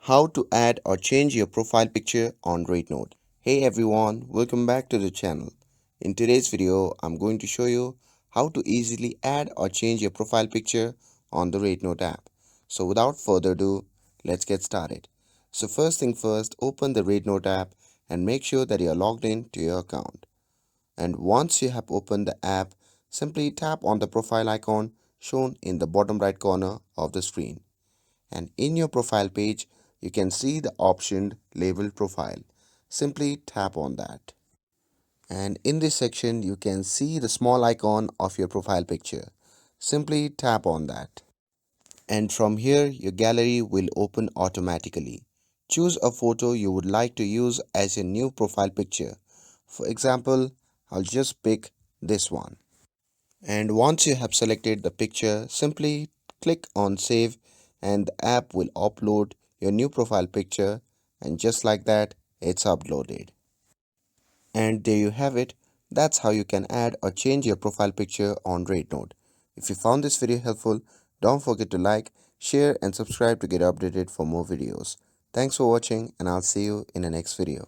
How to add or change your profile picture on REDnote. Hey everyone, welcome back to the channel. In today's video, I'm going to show you how to easily add or change your profile picture on the REDnote app. So without further ado, let's get started. So first thing first, open the REDnote app and make sure that you are logged in to your account. And once you have opened the app, simply tap on the profile icon shown in the bottom right corner of the screen. And in your profile page, you can see the option labeled profile. Simply tap on that. And in this section, you can see the small icon of your profile picture. Simply tap on that. And from here, your gallery will open automatically. Choose a photo you would like to use as your new profile picture. For example, I'll just pick this one. And once you have selected the picture, simply click on save and the app will upload your new profile picture, and just like that, it's uploaded. And there you have it. That's how you can add or change your profile picture on REDnote. If you found this video helpful, don't forget to like, share and subscribe to get updated for more videos. Thanks for watching and I'll see you in the next video.